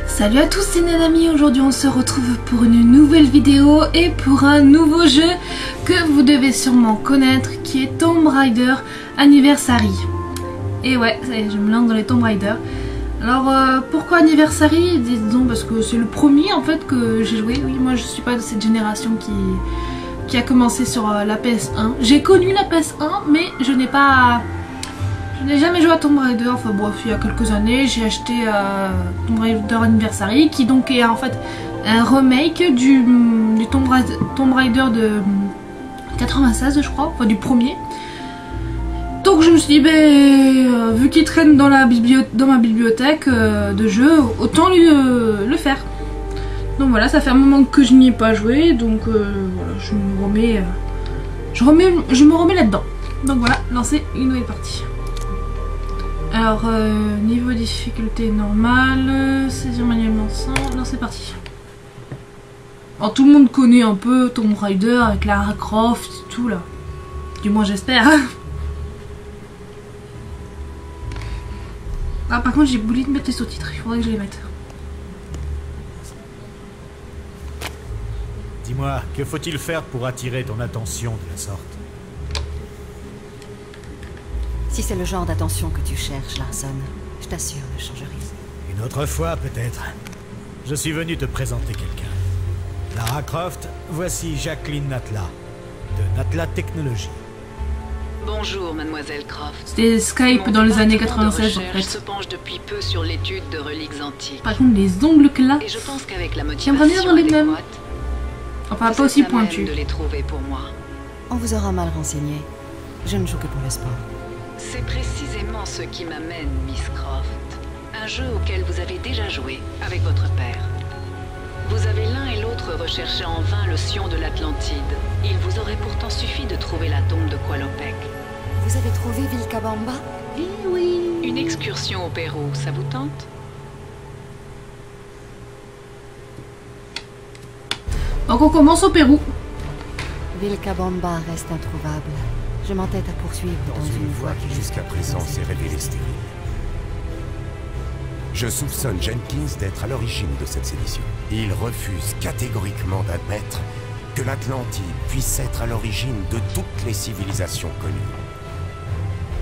Salut à tous, c'est Nanami. Aujourd'hui on se retrouve pour une nouvelle vidéo et pour un nouveau jeu que vous devez sûrement connaître, qui est Tomb Raider Anniversary. Et ouais, ça y est, je me lance dans les Tomb Raider. Alors pourquoi Anniversary? Disons parce que c'est le premier en fait que j'ai joué. Oui, moi je suis pas de cette génération qui a commencé sur la PS1. J'ai connu la PS1 mais je n'ai jamais joué à Tomb Raider. Enfin bref, il y a quelques années j'ai acheté Tomb Raider Anniversary, qui donc est en fait un remake du Tomb Raider de 96 je crois, enfin du premier. Donc je me suis dit, ben, vu qu'il traîne dans ma bibliothèque de jeux, autant le faire. Donc voilà, ça fait un moment que je n'y ai pas joué, donc voilà, je me remets là-dedans. Donc voilà, lancer une nouvelle partie. Alors, niveau difficulté normale, saisir manuellement sans... Non, c'est parti. Alors tout le monde connaît un peu Tomb Raider avec Lara Croft et tout là. Du moins j'espère. Ah par contre j'ai oublié de mettre les sous-titres, il faudrait que je les mette. Dis-moi, que faut-il faire pour attirer ton attention de la sorte? Si c'est le genre d'attention que tu cherches, Larson, je t'assure, ne change rien. Une autre fois peut-être. Je suis venu te présenter quelqu'un. Lara Croft, voici Jacqueline Natla, de Natla Technologies. Bonjour, mademoiselle Croft. C'était Skype dans les années 96 en fait. Se penche depuis peu sur l'étude de reliques antiques. Par contre les ongles que là, Et je pense qu'avec la j'aimerais bien avoir les mêmes. adéquate, Enfin pas aussi pointus. de les trouver pour moi. On vous aura mal renseigné. Je ne joue que pour le sport. C'est précisément ce qui m'amène, Miss Croft. Un jeu auquel vous avez déjà joué avec votre père. Vous avez l'un et l'autre recherché en vain le Sion de l'Atlantide. Il vous aurait pourtant suffi de trouver la tombe de Qualopec. Vous avez trouvé Vilcabamba? Eh oui. Une excursion au Pérou, ça vous tente? Donc on commence au Pérou. Vilcabamba reste introuvable. Je m'entête à poursuivre dans une voie qui jusqu'à présent s'est révélée stérile. Je soupçonne Jenkins d'être à l'origine de cette sédition. Il refuse catégoriquement d'admettre que l'Atlantide puisse être à l'origine de toutes les civilisations connues.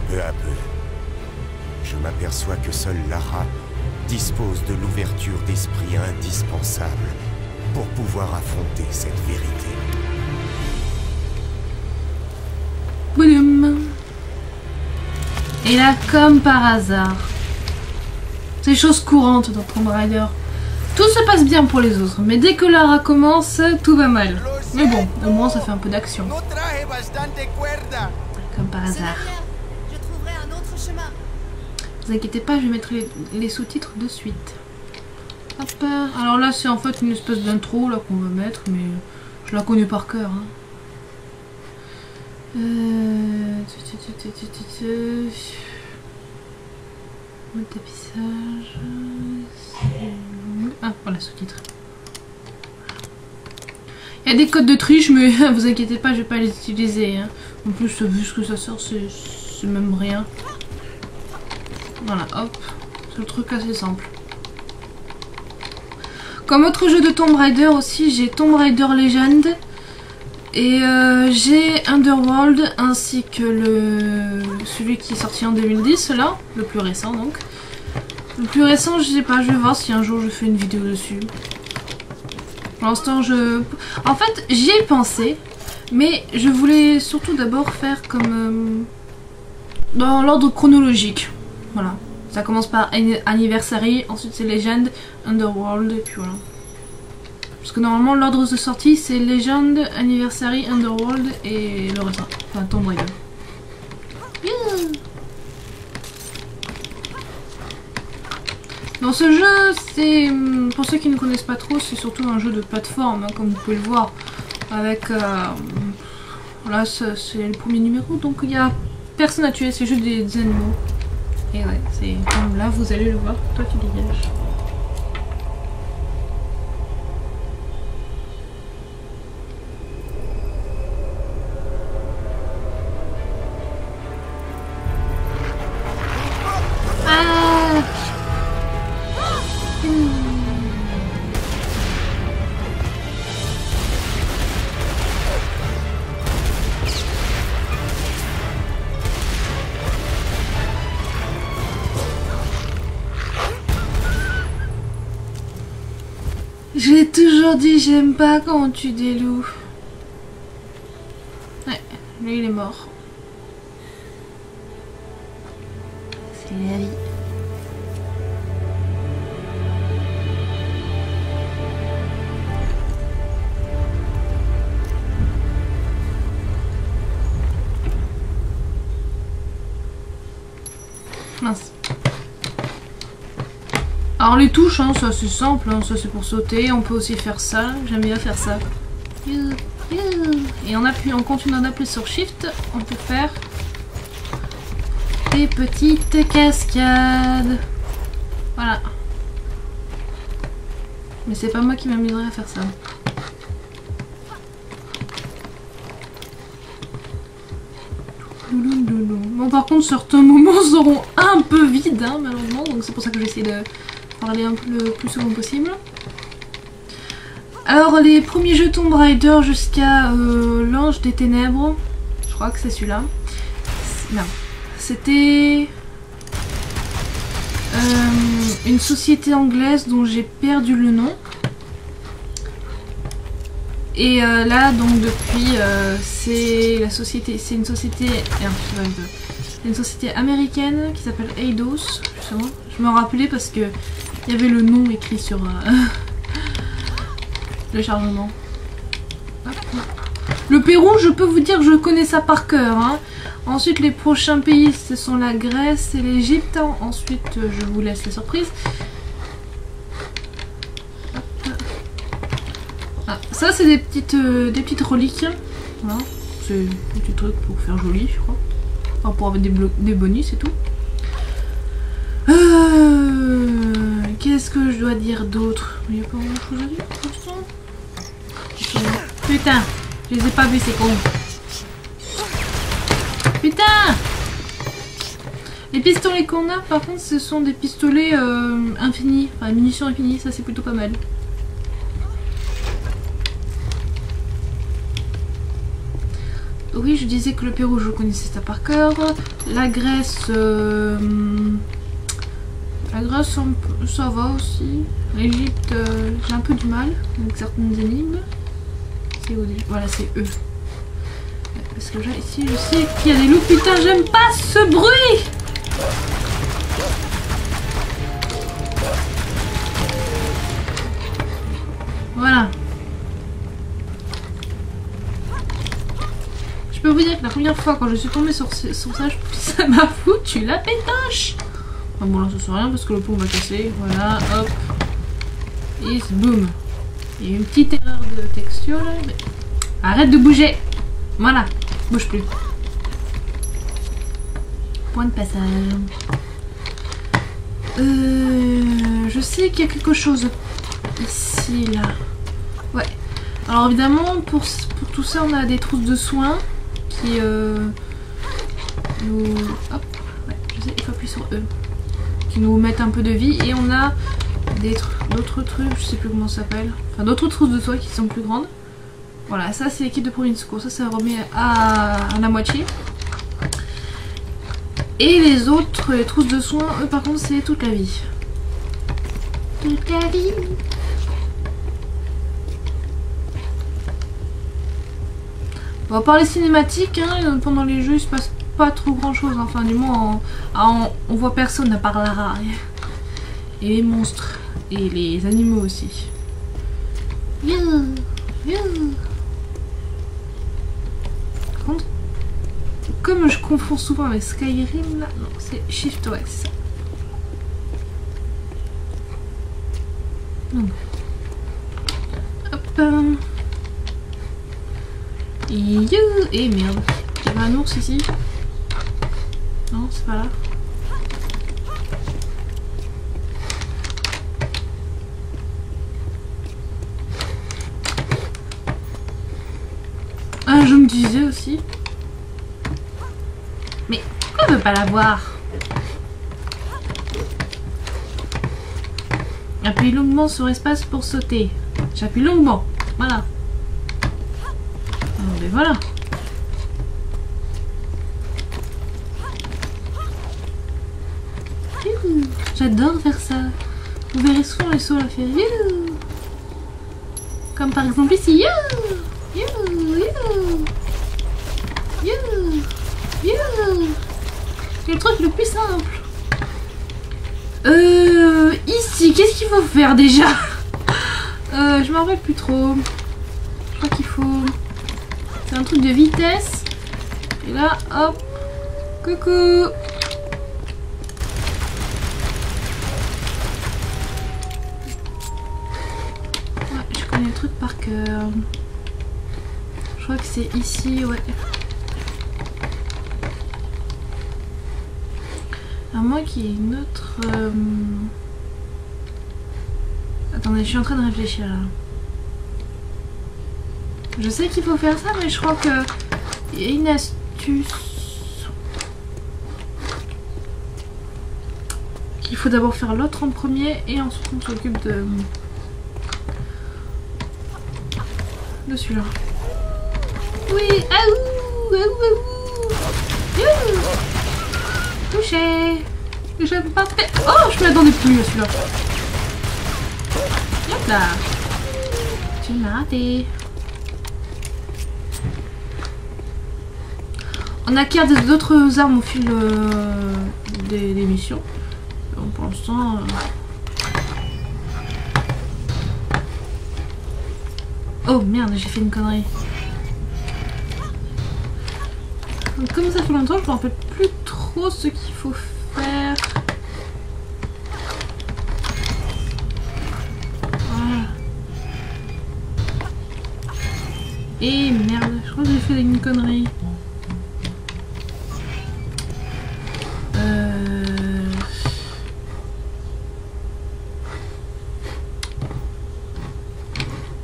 Peu à peu, je m'aperçois que seule Lara dispose de l'ouverture d'esprit indispensable pour pouvoir affronter cette vérité. Boum. Et là, comme par hasard, c'est chose courante dans Tomb Raider. Tout se passe bien pour les autres, mais dès que Lara commence, tout va mal. Mais bon, au moins ça fait un peu d'action. Comme par hasard. Je trouverai un autre chemin. Vous inquiétez pas, je vais mettre les sous-titres de suite. Hop. Alors là, c'est en fait une espèce d'intro là qu'on va mettre, mais je la connais par cœur. Hein. Mode d'affichage. Ah, voilà, sous-titres. Il y a des codes de triche, mais vous inquiétez pas, je vais pas les utiliser. Hein. En plus, vu ce que ça sort, c'est même rien. Voilà, hop. C'est le truc assez simple. Comme autre jeu de Tomb Raider aussi, j'ai Tomb Raider Legend. Et j'ai Underworld ainsi que celui qui est sorti en 2010 là, le plus récent donc. Le plus récent, je sais pas, je vais voir si un jour je fais une vidéo dessus. Pour l'instant en fait j'y ai pensé, mais je voulais surtout d'abord faire comme dans l'ordre chronologique. Voilà. Ça commence par Anniversary, ensuite c'est Legend, Underworld et puis voilà. Parce que normalement l'ordre de sortie c'est Legend, Anniversary, Underworld et le reste. Enfin Tomb Raider. Yeah. Dans ce jeu, c'est pour ceux qui ne connaissent pas trop, c'est surtout un jeu de plateforme, hein, comme vous pouvez le voir. Avec voilà, c'est le premier numéro, donc il n'y a personne à tuer, c'est juste des animaux. Et ouais, c'est comme là, vous allez le voir. Toi tu dégages. toujours dit j'aime pas quand on tue des loups. Ouais, lui il est mort. C'est la vie. Mince. Alors les touches, hein, ça c'est simple, hein, ça c'est pour sauter, on peut aussi faire ça, j'aime bien faire ça. Et on continue d'appuyer sur Shift, on peut faire des petites cascades. Voilà. Mais c'est pas moi qui m'amuserai à faire ça. Bon, par contre certains moments seront un peu vides, hein, malheureusement, donc c'est pour ça que j'essaie de parler un peu le plus souvent possible. Alors les premiers jeux Tomb Raider jusqu'à l'Ange des Ténèbres, je crois que c'est celui-là. Non, c'était une société anglaise dont j'ai perdu le nom. Et là donc depuis c'est une société américaine qui s'appelle Eidos, justement. Je me rappelais parce que il y avait le nom écrit sur le chargement. Le Pérou, je peux vous dire que je connais ça par cœur, hein. Ensuite les prochains pays ce sont la Grèce et l'Égypte. Ensuite je vous laisse la surprise. Ah, ça c'est des petites reliques. Voilà. C'est un petit truc pour faire joli, je crois. Enfin pour avoir des bonus et tout. Qu'est-ce que je dois dire d'autre? Il n'y a pas grand chose à dire pour l'instant. Putain, je les ai pas vus, c'est con. Putain! Les pistolets qu'on a par contre ce sont des pistolets infinis, enfin munitions infinies, ça c'est plutôt pas mal. Oui, je disais que le Pérou, je connaissais ça par cœur. La Grèce, ça va aussi. L'Égypte, j'ai un peu du mal avec certaines énigmes. C'est où déjà? Voilà, c'est eux. Parce que là, ici, je sais qu'il y a des loups. Putain, j'aime pas ce bruit! Voilà. Je peux vous dire que la première fois quand je suis tombée sur ça m'a foutu la pétoche. Enfin bon là ça sert à rien parce que le pont va casser. Voilà, hop. Et boum. Il y a une petite erreur de texture là. Mais... arrête de bouger. Voilà, bouge plus. Point de passage. Je sais qu'il y a quelque chose ici là. Ouais. Alors évidemment pour tout ça on a des trousses de soins. Qui nous... hop, ouais, je sais, il faut appuyer sur eux. Qui nous mettent un peu de vie. Et on a d'autres trucs, je sais plus comment ça s'appelle. Enfin d'autres trousses de soins qui sont plus grandes. Voilà, ça c'est l'équipe de premier secours. Ça remet à la moitié. Et les autres, les trousses de soins, eux par contre c'est toute la vie. Toute la vie. Bon, par les cinématiques, hein, pendant les jeux il se passe pas trop grand chose, enfin du moins on voit personne à part Lara. Et les monstres, et les animaux aussi. Par contre, comme je confonds souvent avec Skyrim, là, non c'est Shift, ouais c'est ça. Donc. Hop. Et merde, il y avait un ours ici. Non, c'est pas là. Ah, je me disais aussi. Mais pourquoi on veut pas la voir? Appuie longuement sur espace pour sauter. J'appuie longuement, voilà. Et voilà. J'adore faire ça. Vous verrez souvent les sauts à faire. Comme par exemple ici. You, you, you, you, you. C'est le truc le plus simple. Ici, qu'est-ce qu'il faut faire déjà? Je m'en rappelle plus trop. Je crois qu'il faut... C'est un truc de vitesse. Et là, hop. Coucou. Ouais, je connais le truc par cœur. Je crois que c'est ici, ouais. À moins qu'il y ait une autre... Attendez, je suis en train de réfléchir là. Je sais qu'il faut faire ça, mais je crois que il y a une astuce. Qu'il faut d'abord faire l'autre en premier et ensuite on s'occupe de celui-là. Oui, aouh, aouh, aouh. Touché. Je peux pas faire. Oh, je m'attendais plus à celui-là. Hop là. Tu m'as raté. On acquiert d'autres armes au fil des missions. Donc pour l'instant... Oh merde, j'ai fait une connerie. Donc, comme ça fait longtemps, je me rappelle plus trop ce qu'il faut faire. Voilà. Et merde, je crois que j'ai fait une connerie.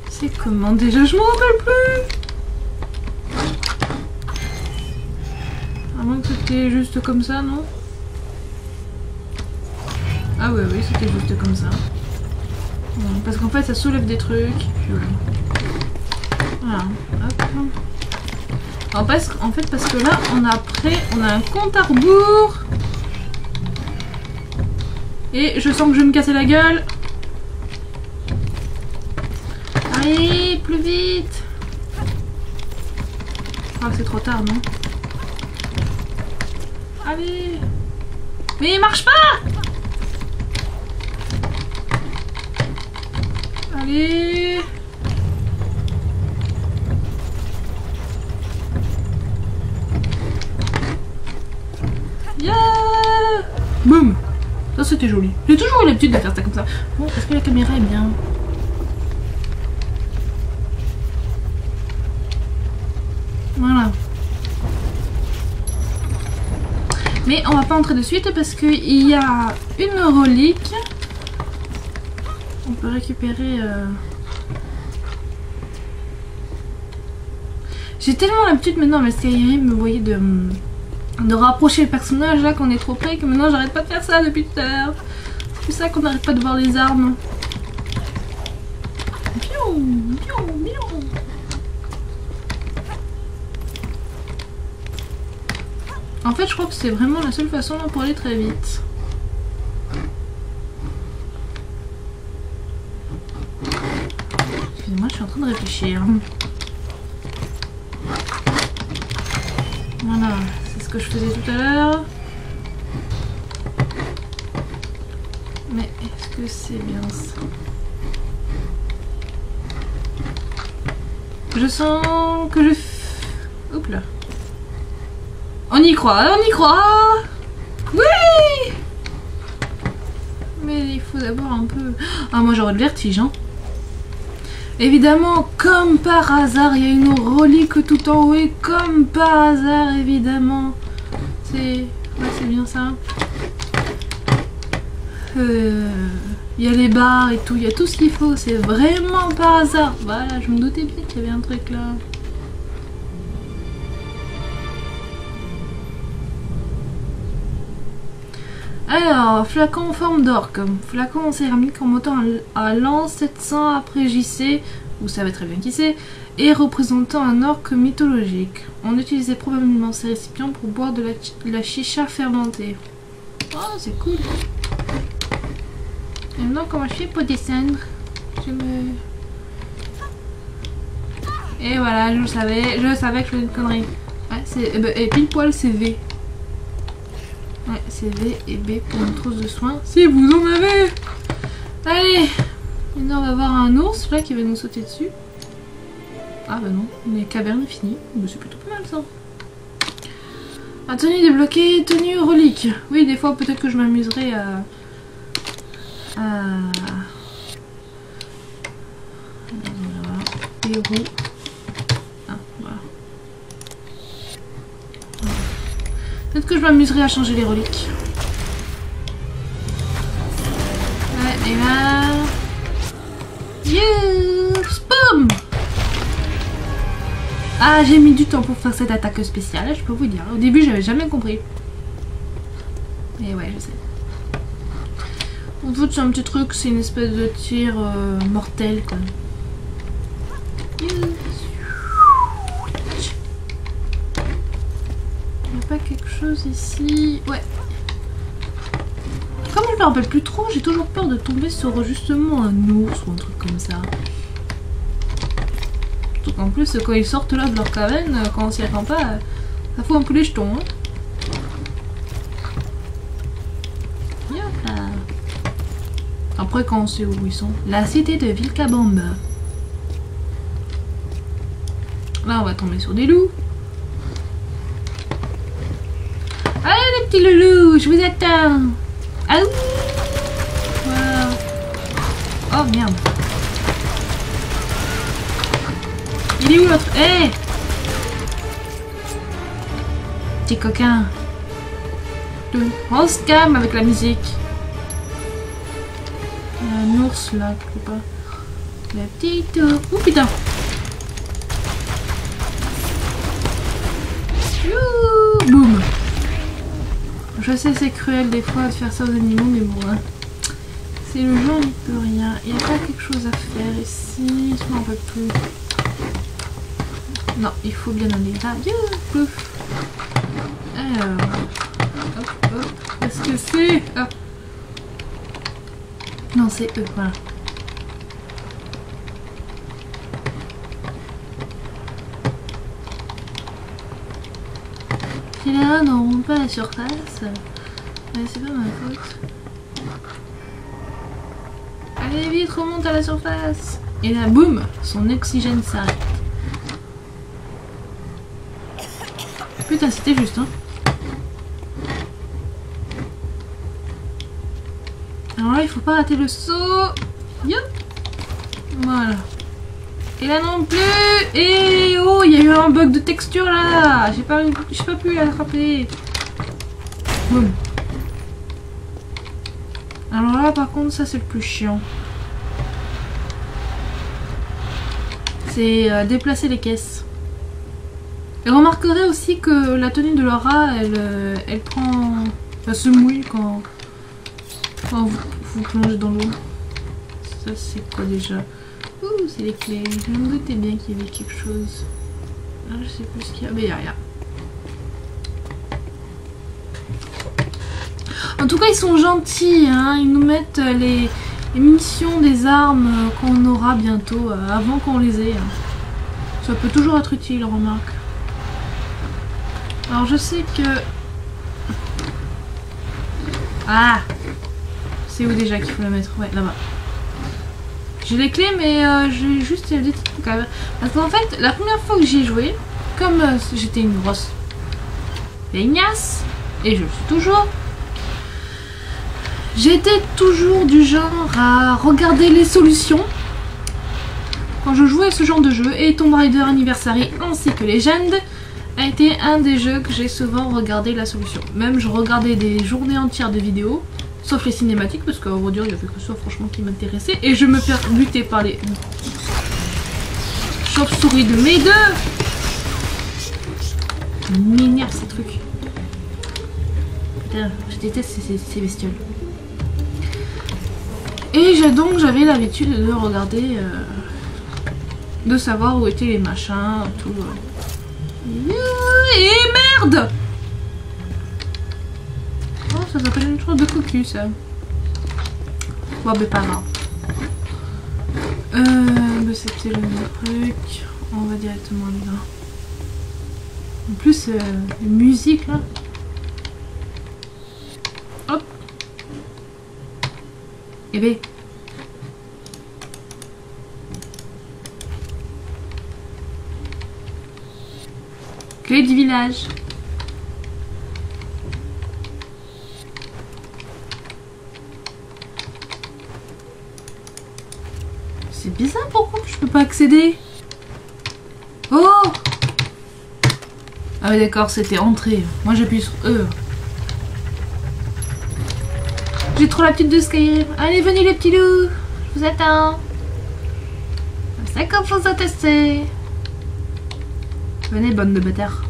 C'est comment déjà? Je m'en rappelle plus. À moins que c'était juste comme ça, non? Ah ouais, oui, c'était juste comme ça. Bon, parce qu'en fait, ça soulève des trucs. Voilà. Hop. En fait, parce que là, on a un compte à rebours. Et je sens que je vais me casser la gueule. Allez, plus vite. Je crois que c'est trop tard, non? Allez. Mais il marche pas. Allez. Yeah. Boum. Ça c'était joli. J'ai toujours eu l'habitude de faire ça comme ça. Bon, est-ce que la caméra est bien? Voilà. Mais on va pas entrer de suite parce qu'il y a une relique. On peut récupérer... J'ai tellement l'habitude maintenant avec Skyrim, vous voyez, de rapprocher le personnage là qu'on est trop près que maintenant j'arrête pas de faire ça depuis tout à l'heure. C'est pour ça qu'on n'arrête pas de voir les armes. Piou, piou, piou. En fait, je crois que c'est vraiment la seule façon pour aller très vite. Excusez-moi, je suis en train de réfléchir. Voilà, c'est ce que je faisais tout à l'heure. Mais est-ce que c'est bien ça? Je sens que je... Oups là. On y croit, on y croit. Oui. Mais il faut d'abord un peu... Ah, moi j'aurais le vertige, hein. Évidemment, comme par hasard, il y a une relique tout en haut et comme par hasard, évidemment. C'est... Ouais, c'est bien ça. Il y a les barres et tout, il y a tout ce qu'il faut. C'est vraiment par hasard. Voilà, je me doutais bien qu'il y avait un truc là. Alors, flacon en forme d'orque. Flacon en céramique en montant à l'an 700 après JC, vous savez très bien qui c'est, et représentant un orque mythologique. On utilisait probablement ces récipients pour boire de la chicha fermentée. Oh, c'est cool. Et maintenant, comment je fais pour descendre? Je me... Et voilà, je savais que je faisais une connerie. Ouais, et pile poil c'est V. Ouais, c'est V et B pour une trousse de soins. Si vous en avez. Allez. Maintenant on va voir un ours là qui va nous sauter dessus. Ah bah non, les cavernes est fini. Mais c'est plutôt pas mal ça. Ah, tenue débloquée, tenue relique. Oui, des fois peut-être que je m'amuserai à... Les roues. Ah, voilà. Peut-être que je m'amuserai à changer les reliques. Ouais, et là... Yes, boum. Ah, j'ai mis du temps pour faire cette attaque spéciale, je peux vous dire. Au début, j'avais jamais compris. Et ouais, je sais. En fait, c'est un petit truc, c'est une espèce de tir mortel, quoi. Il n'y a pas quelque chose ici? Ouais. Comme je me rappelle plus trop, j'ai toujours peur de tomber sur justement un ours ou un truc comme ça. Surtout qu'en plus, quand ils sortent là de leur cabane, quand on s'y attend pas, ça fout un peu les jetons. Hein. Yopla. Après, quand on sait où ils sont. La cité de Vilcabamba. Là, on va tomber sur des loups. Allez, les petits loulous, je vous attends. Ah ouh. Voilà. Oh merde. Il est où l'autre? Hé, petit coquin. On se calme avec la musique. Il y a un ours là, quelque part. La petite... Oh putain. Youhou, boum. Je sais c'est cruel des fois de faire ça aux animaux, mais bon, hein. C'est le jeu, on n'y peut rien. Il n'y a pas quelque chose à faire ici, je m'en peux plus. Non, il faut bien aller là. Pouf. Alors, hop, hop. Qu'est-ce que c'est? Ah. Non, c'est eux, voilà. Si les rats n'auront pas la surface, c'est pas ma faute. Allez vite, remonte à la surface. Et là, boum, son oxygène s'arrête. Putain, c'était juste, hein. Alors là, il faut pas rater le saut. Yop. Voilà. Et là non plus. Et oh, il y a eu un bug de texture là. J'ai pas pu l'attraper. Boum. Alors là, par contre, ça c'est le plus chiant. C'est déplacer les caisses. Et remarquerez aussi que la tenue de Laura, elle prend... Elle se mouille quand vous plongez dans l'eau. Ça c'est quoi déjà? Ouh, c'est les clés. Je me doutais bien qu'il y avait quelque chose. Ah, je sais plus ce qu'il y a. Mais il y a rien. En tout cas, ils sont gentils. Hein. Ils nous mettent les munitions des armes qu'on aura bientôt, avant qu'on les ait. Hein. Ça peut toujours être utile, remarque. Alors je sais que... Ah, c'est où déjà qu'il faut la mettre? Ouais, là-bas. J'ai les clés, mais j'ai juste des petits trucs à... Parce qu'en fait, la première fois que j'y ai joué, comme j'étais une grosse feignasse, et je le suis toujours, j'étais toujours du genre à regarder les solutions quand je jouais à ce genre de jeu, et Tomb Raider Anniversary ainsi que Legend a été un des jeux que j'ai souvent regardé la solution. Même je regardais des journées entières de vidéos, sauf les cinématiques, parce qu'à vrai dire, il y avait que ça franchement qui m'intéressait, et je me fais buter par les chauves-souris de mes deux. Ça m'énerve ces trucs. Putain, je déteste ces bestioles. Et donc j'avais l'habitude de regarder, de savoir où étaient les machins, tout. Et merde! Oh, ça s'appelle une chose de cocu, ça. Bon, mais pas grave. C'était le truc. On va directement aller là. En plus, la musique là. Hop. Eh ben. Clé du village. C'est bizarre, pourquoi je peux pas accéder? Oh! Ah oui d'accord, c'était entrée. Moi j'appuie sur E. J'ai trop l'habitude de Skyrim. Allez, venez les petits loups. Je vous attends. C'est comme faut s'attester. Venez, bande de bâtards.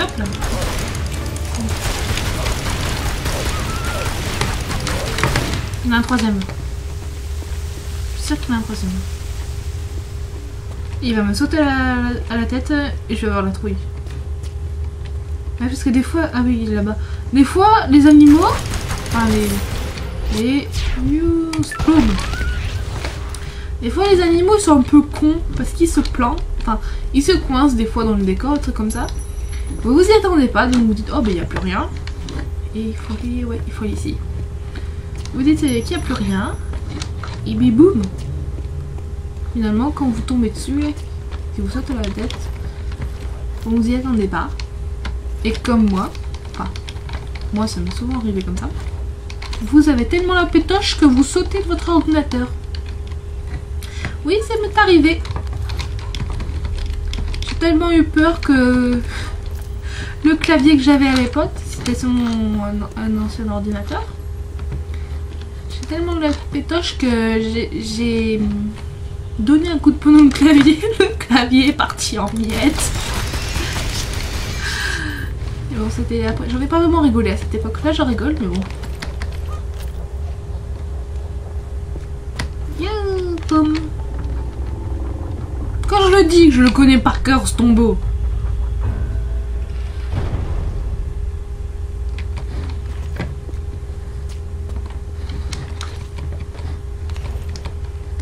Hop là. Il y en a un troisième. Je suis sûre qu'il y en a un troisième. Il va me sauter à la tête et je vais avoir la trouille. Ouais, parce que des fois... Ah oui, il est là-bas. Des fois, les animaux... Enfin, les Newsclub. Des fois, les animaux ils sont un peu cons parce qu'ils se plantent. Enfin, ils se coincent des fois dans le décor, un truc comme ça. Vous vous y attendez pas, donc vous dites, oh ben il n'y a plus rien. Et il faut aller... Ouais, il faut aller ici. Vous dites qu'il n'y a plus rien. Et bim boum. Finalement, quand vous tombez dessus, si vous sautez à la tête, vous vous y attendez pas. Et comme moi, enfin, moi ça m'est souvent arrivé comme ça, vous avez tellement la pétoche que vous sautez de votre ordinateur. Oui, ça m'est arrivé. J'ai tellement eu peur que le clavier que j'avais à l'époque, c'était sur un ancien ordinateur. J'ai tellement eu la pétoche que j'ai donné un coup de poing dans le clavier. Le clavier est parti en miettes. Et bon, c'était après. J'en ai pas vraiment rigolé à cette époque-là, je rigole, mais bon. Yo, boum. Quand je le dis que je le connais par cœur, ce tombeau.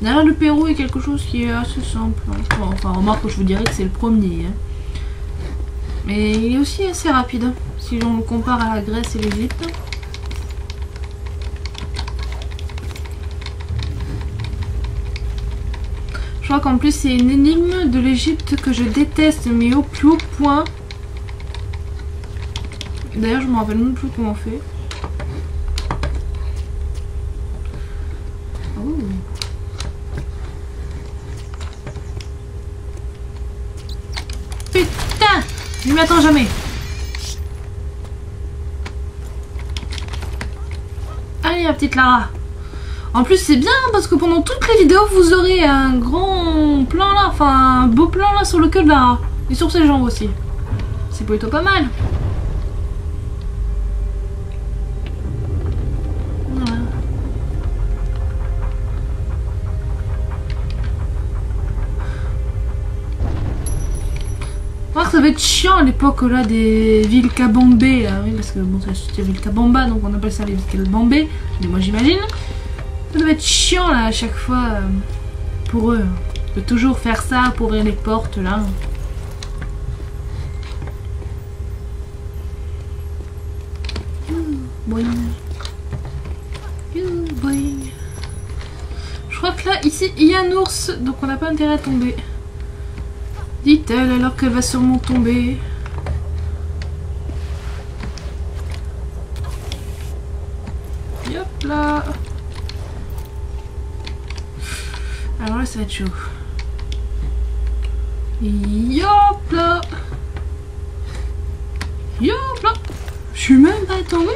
D'ailleurs, le Pérou est quelque chose qui est assez simple. Enfin, remarque que je vous dirais que c'est le premier. Hein. Mais il est aussi assez rapide, si on le compare à la Grèce et l'Égypte. Je crois qu'en plus c'est une énigme de l'Égypte que je déteste, mais au plus haut point. D'ailleurs, je me rappelle même plus comment on fait. Oh. Putain! Je m'y attends jamais. Allez, la petite Lara. En plus, c'est bien parce que pendant toutes les vidéos, vous aurez un grand plan là, enfin un beau plan là sur le queue de Lara. Et sur ses jambes aussi. C'est plutôt pas mal. Voilà. Ça va être chiant à l'époque là des villes Kabambé, oui, parce que bon, c'est ville Kabamba, donc on appelle ça les villes Kabambé, mais moi j'imagine. Ça doit être chiant là à chaque fois pour eux, de toujours faire ça pour ouvrir les portes là. Boing. Boing. Je crois que là, ici, il y a un ours, donc on n'a pas intérêt à tomber. Dit-elle alors qu'elle va sûrement tomber. Hop là. Alors là, ça va être chaud. Hop là. Hop là. Je suis même pas tombée.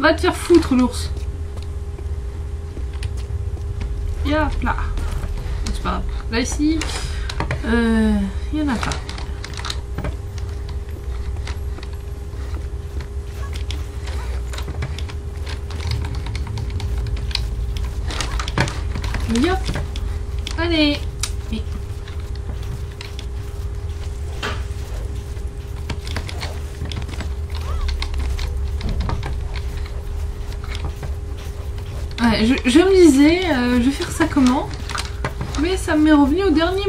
Va te faire foutre, l'ours. Hop là. C'est pas grave. Là, ici... il y en a pas. Yop. Allez. Oui. Ouais, je me disais, je vais faire ça comment? Mais ça m'est revenu au dernier...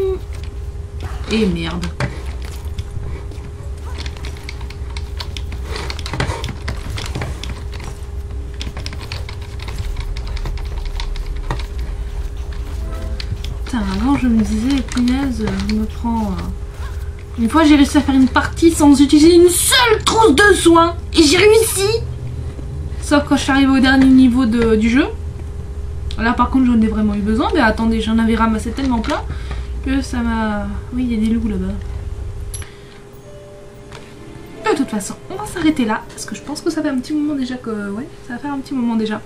Et merde. Putain, avant je me disais, punaise, je me prends... Une fois j'ai réussi à faire une partie sans utiliser une seule trousse de soins. Et j'ai réussi. Sauf quand je suis arrivée au dernier niveau du jeu. Là par contre j'en ai vraiment eu besoin. Mais attendez, j'en avais ramassé tellement plein que ça m'a... Oui, il y a des loups là-bas. De toute façon, on va s'arrêter là. Parce que je pense que ça fait un petit moment déjà que... Ouais, ça va faire un petit moment déjà.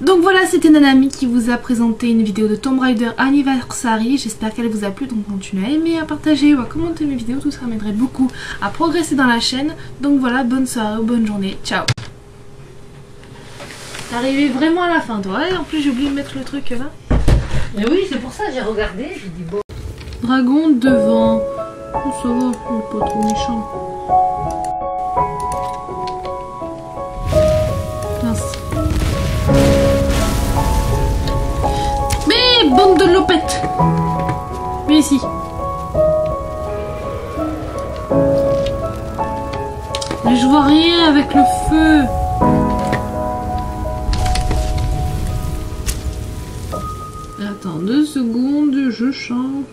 Donc voilà, c'était Nanami qui vous a présenté une vidéo de Tomb Raider Anniversary. J'espère qu'elle vous a plu, donc continuez à aimer, à partager ou à commenter mes vidéos. Tout ça m'aiderait beaucoup à progresser dans la chaîne. Donc voilà, bonne soirée ou bonne journée. Ciao. T'es arrivé vraiment à la fin toi, et en plus j'ai oublié de mettre le truc là. Mais oui, c'est pour ça que j'ai regardé, j'ai dit bon. Dragon devant. Oh ça va, il est pas trop méchant. Mince. Mais bande de lopettes. Viens ici. Mais je vois rien avec le feu. Attends 2 secondes, je change.